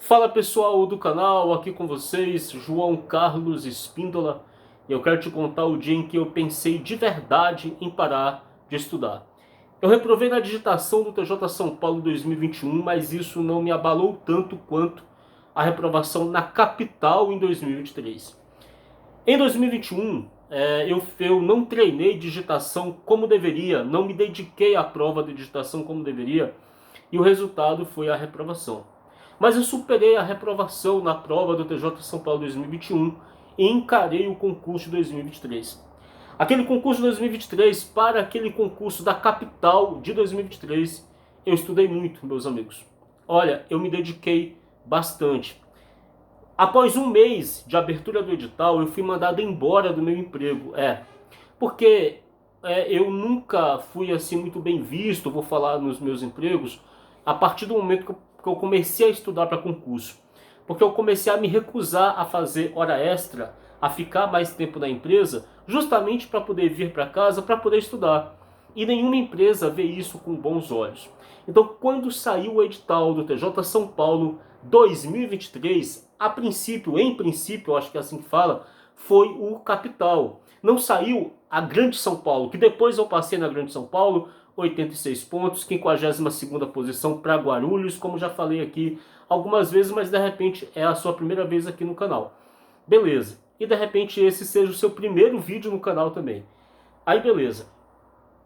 Fala pessoal do canal, aqui com vocês, João Carlos Espíndola, e eu quero te contar o dia em que eu pensei de verdade em parar de estudar. Eu reprovei na digitação do TJ São Paulo 2021, mas isso não me abalou tanto quanto a reprovação na capital em 2023. Em 2021, eu não treinei digitação como deveria, não me dediquei à prova de digitação como deveria, e o resultado foi a reprovação. Mas eu superei a reprovação na prova do TJ São Paulo 2021 e encarei o concurso de 2023. Aquele concurso de 2023, para aquele concurso da capital de 2023, eu estudei muito, meus amigos. Olha, eu me dediquei bastante. Após um mês de abertura do edital, eu fui mandado embora do meu emprego. Porque eu nunca fui assim muito bem visto, vou falar nos meus empregos, a partir do momento que eu comecei a estudar para concurso. Porque eu comecei a me recusar a fazer hora extra, a ficar mais tempo na empresa, justamente para poder vir para casa, para poder estudar. E nenhuma empresa vê isso com bons olhos. Então, quando saiu o edital do TJ São Paulo 2023, em princípio, eu acho que é assim que fala, foi o capital. Não saiu a Grande São Paulo, que depois eu passei na Grande São Paulo, 86 pontos, 52ª posição para Guarulhos, como já falei aqui algumas vezes, mas de repente é a sua primeira vez aqui no canal. Beleza. E de repente esse seja o seu primeiro vídeo no canal também. Aí beleza.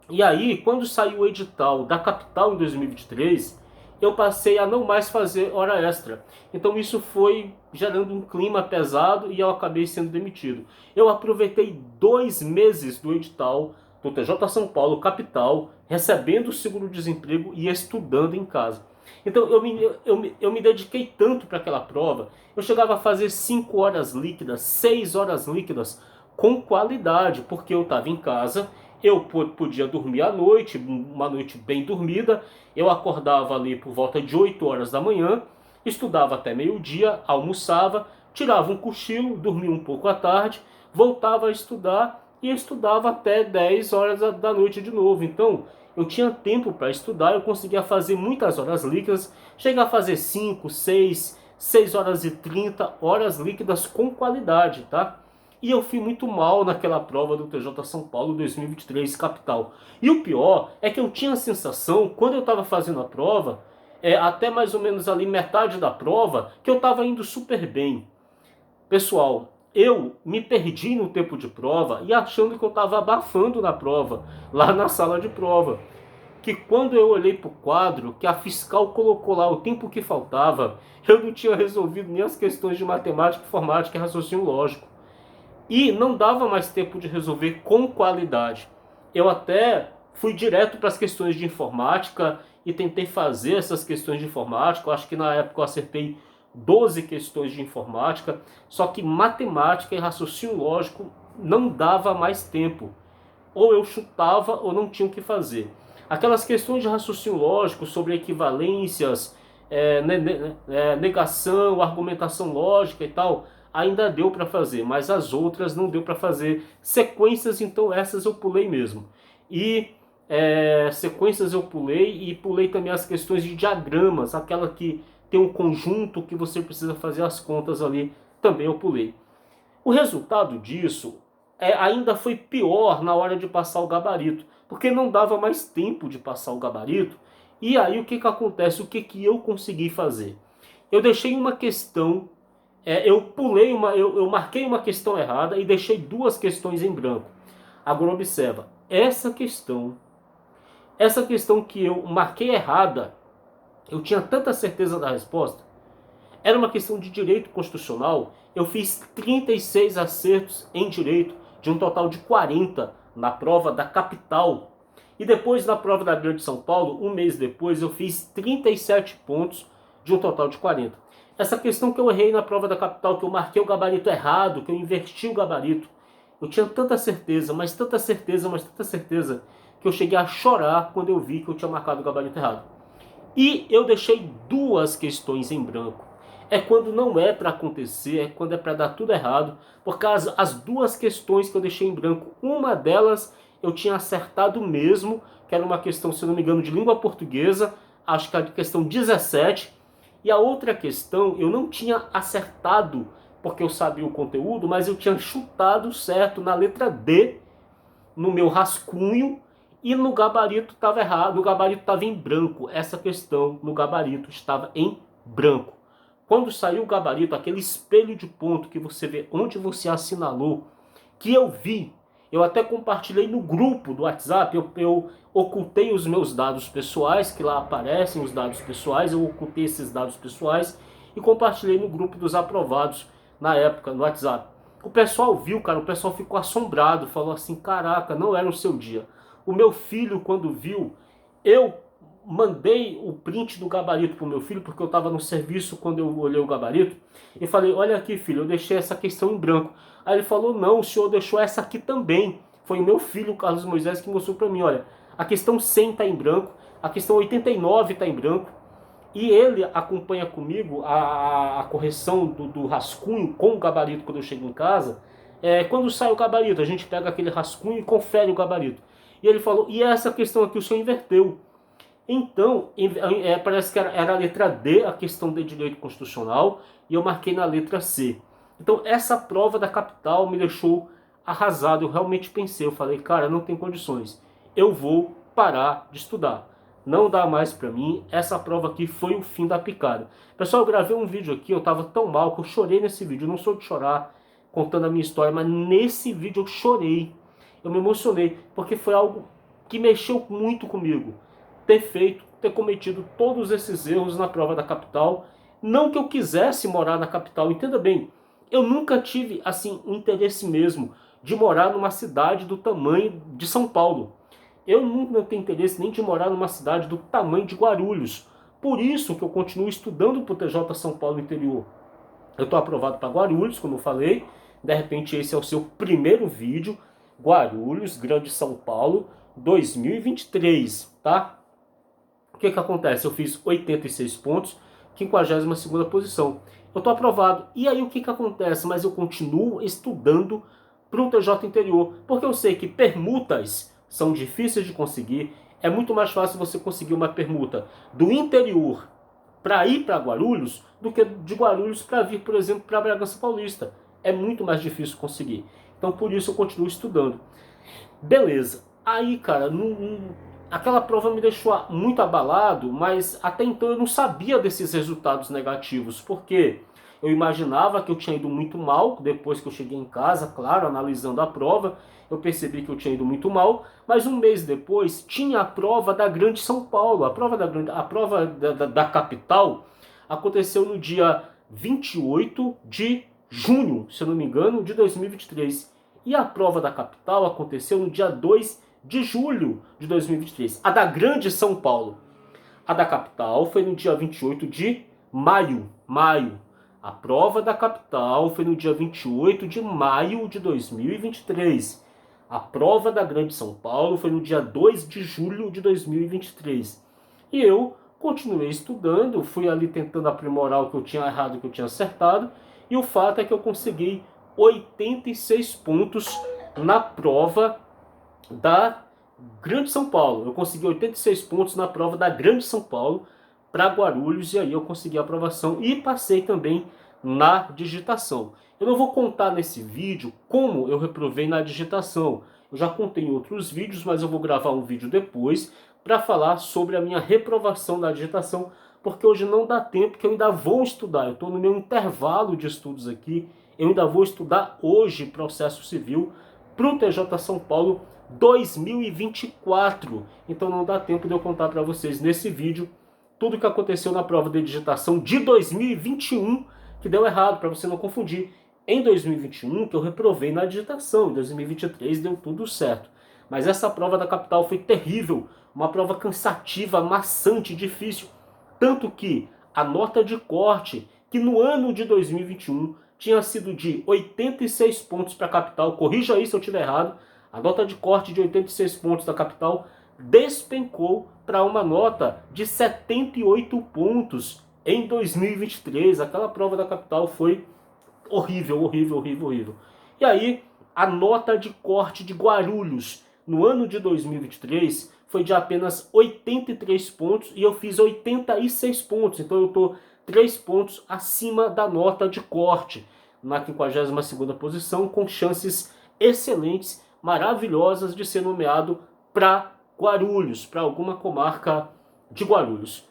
E aí, quando saiu o edital da capital em 2023, eu passei a não mais fazer hora extra. Então isso foi gerando um clima pesado e eu acabei sendo demitido. Eu aproveitei 2 meses do edital do TJ São Paulo, capital, recebendo o seguro-desemprego e estudando em casa. Então eu me dediquei tanto para aquela prova, eu chegava a fazer 5 horas líquidas, 6 horas líquidas, com qualidade, porque eu estava em casa. Eu podia dormir à noite, uma noite bem dormida. Eu acordava ali por volta de 8 horas da manhã, estudava até meio-dia, almoçava, tirava um cochilo, dormia um pouco à tarde, voltava a estudar e estudava até 10 horas da noite de novo. Então, eu tinha tempo para estudar, eu conseguia fazer muitas horas líquidas, chegar a fazer 5, 6, 6 horas e 30 horas líquidas com qualidade, tá? E eu fui muito mal naquela prova do TJ São Paulo 2023 capital. E o pior é que eu tinha a sensação, quando eu estava fazendo a prova, até mais ou menos ali metade da prova, que eu estava indo super bem. Pessoal, eu me perdi no tempo de prova e achando que eu estava abafando na prova, lá na sala de prova. Que quando eu olhei para o quadro, que a fiscal colocou lá o tempo que faltava, eu não tinha resolvido nem as questões de matemática, informática e raciocínio lógico. E não dava mais tempo de resolver com qualidade. Eu até fui direto para as questões de informática e tentei fazer essas questões de informática. Eu acho que na época eu acertei 12 questões de informática, só que matemática e raciocínio lógico não dava mais tempo. Ou eu chutava ou não tinha o que fazer. Aquelas questões de raciocínio lógico sobre equivalências, negação, argumentação lógica e tal, ainda deu para fazer, mas as outras não deu para fazer. Sequências, então essas eu pulei mesmo. E sequências eu pulei, e pulei também as questões de diagramas, aquela que tem um conjunto que você precisa fazer as contas ali, também eu pulei. O resultado disso ainda foi pior na hora de passar o gabarito, porque não dava mais tempo de passar o gabarito. E aí o que acontece? O que eu consegui fazer? Eu deixei uma questão, eu marquei uma questão errada e deixei 2 questões em branco. Agora observa, essa questão que eu marquei errada, eu tinha tanta certeza da resposta. Era uma questão de direito constitucional. Eu fiz 36 acertos em direito, de um total de 40 na prova da capital. E depois, na prova da Grande São Paulo, um mês depois, eu fiz 37 pontos, de um total de 40. Essa questão que eu errei na prova da capital, que eu marquei o gabarito errado, que eu inverti o gabarito, eu tinha tanta certeza, mas tanta certeza, que eu cheguei a chorar quando eu vi que eu tinha marcado o gabarito errado. E eu deixei 2 questões em branco. É quando não é para acontecer, é quando é para dar tudo errado, porque as 2 questões que eu deixei em branco, uma delas eu tinha acertado mesmo, que era uma questão, se não me engano, de língua portuguesa, acho que era de questão 17, E a outra questão, eu não tinha acertado porque eu sabia o conteúdo, mas eu tinha chutado certo na letra D, no meu rascunho, e no gabarito estava errado, no gabarito estava em branco. Essa questão no gabarito estava em branco. Quando saiu o gabarito, aquele espelho de ponto que você vê onde você assinalou, que eu vi, eu até compartilhei no grupo do WhatsApp, eu ocultei os meus dados pessoais, que lá aparecem os dados pessoais, eu ocultei esses dados pessoais e compartilhei no grupo dos aprovados na época, no WhatsApp. O pessoal viu, cara, o pessoal ficou assombrado, falou assim, caraca, não era o seu dia. O meu filho, quando viu, eu mandei o print do gabarito pro meu filho, porque eu estava no serviço quando eu olhei o gabarito, e falei, olha aqui filho, eu deixei essa questão em branco. Aí ele falou, não, o senhor deixou essa aqui também. Foi o meu filho, o Carlos Moisés, que mostrou para mim, olha, a questão 100 está em branco, a questão 89 está em branco, e ele acompanha comigo a correção do rascunho com o gabarito quando eu chego em casa. Quando sai o gabarito, a gente pega aquele rascunho e confere o gabarito. E ele falou, e essa questão aqui o senhor inverteu. Então, parece que era a letra D, a questão de direito constitucional, e eu marquei na letra C. Então, essa prova da capital me deixou arrasado. Eu realmente pensei, eu falei, cara, não tem condições. Eu vou parar de estudar. Não dá mais pra mim. Essa prova aqui foi o fim da picada. Pessoal, eu gravei um vídeo aqui, eu tava tão mal que eu chorei nesse vídeo. Eu não sou de chorar contando a minha história, mas nesse vídeo eu chorei. Eu me emocionei, porque foi algo que mexeu muito comigo. Ter cometido todos esses erros na prova da capital. Não que eu quisesse morar na capital, entenda bem. Eu nunca tive, assim, um interesse mesmo de morar numa cidade do tamanho de São Paulo. Eu nunca tenho interesse nem de morar numa cidade do tamanho de Guarulhos. Por isso que eu continuo estudando para o TJ São Paulo Interior. Eu estou aprovado para Guarulhos, como eu falei. De repente esse é o seu primeiro vídeo. Guarulhos, Grande São Paulo, 2023, tá? O que acontece? Eu fiz 86 pontos, 52ª posição. Eu estou aprovado. E aí o que acontece? Mas eu continuo estudando para o TJ Interior, porque eu sei que permutas são difíceis de conseguir. É muito mais fácil você conseguir uma permuta do interior para ir para Guarulhos do que de Guarulhos para vir, por exemplo, para Bragança Paulista. É muito mais difícil conseguir. Então por isso eu continuo estudando. Beleza. Aí, cara, aquela prova me deixou muito abalado, mas até então eu não sabia desses resultados negativos, porque eu imaginava que eu tinha ido muito mal. Depois que eu cheguei em casa, claro, analisando a prova, eu percebi que eu tinha ido muito mal, mas um mês depois tinha a prova da Grande São Paulo. A prova da capital aconteceu no dia 28 de junho, se eu não me engano, de 2023. E a prova da capital aconteceu no dia 2 de julho de 2023. A da Grande São Paulo. A da capital foi no dia 28 de maio. A prova da capital foi no dia 28 de maio de 2023. A prova da Grande São Paulo foi no dia 2 de julho de 2023. E eu continuei estudando, fui ali tentando aprimorar o que eu tinha errado e o que eu tinha acertado. E o fato é que eu consegui 86 pontos na prova da Grande São Paulo. Eu consegui 86 pontos na prova da Grande São Paulo para Guarulhos, e aí eu consegui a aprovação e passei também na digitação. Eu não vou contar nesse vídeo como eu reprovei na digitação. Eu já contei em outros vídeos, mas eu vou gravar um vídeo depois para falar sobre a minha reprovação na digitação, porque hoje não dá tempo, que eu ainda vou estudar. Eu estou no meu intervalo de estudos aqui. Eu ainda vou estudar hoje processo civil para o TJ São Paulo 2024. Então não dá tempo de eu contar para vocês nesse vídeo tudo o que aconteceu na prova de digitação de 2021 que deu errado, para você não confundir. Em 2021 que eu reprovei na digitação, em 2023 deu tudo certo. Mas essa prova da capital foi terrível, uma prova cansativa, maçante, difícil. Tanto que a nota de corte, que no ano de 2021 tinha sido de 86 pontos para a capital, corrija aí se eu estiver errado, a nota de corte de 86 pontos da capital despencou para uma nota de 78 pontos em 2023. Aquela prova da capital foi horrível, horrível, horrível, horrível. E aí, a nota de corte de Guarulhos no ano de 2023 foi de apenas 83 pontos e eu fiz 86 pontos. Então eu estou 3 pontos acima da nota de corte, na 52ª posição, com chances excelentes, maravilhosas de ser nomeado para Guarulhos, para alguma comarca de Guarulhos.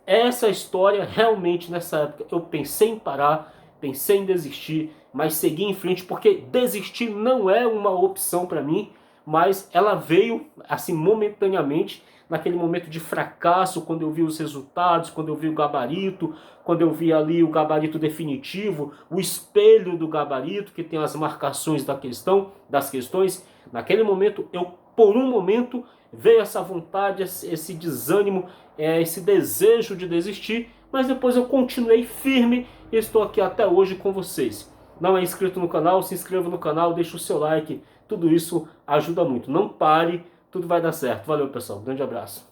Essa história, realmente, nessa época, eu pensei em parar, pensei em desistir, mas segui em frente, porque desistir não é uma opção para mim, mas ela veio, assim, momentaneamente, naquele momento de fracasso, quando eu vi os resultados, quando eu vi o gabarito, quando eu vi ali o gabarito definitivo, o espelho do gabarito, que tem as marcações das questões, naquele momento, por um momento, veio essa vontade, esse desânimo, esse desejo de desistir, mas depois eu continuei firme e estou aqui até hoje com vocês. Não é inscrito no canal? Se inscreva no canal, deixa o seu like, tudo isso ajuda muito. Não pare, tudo vai dar certo. Valeu, pessoal, grande abraço.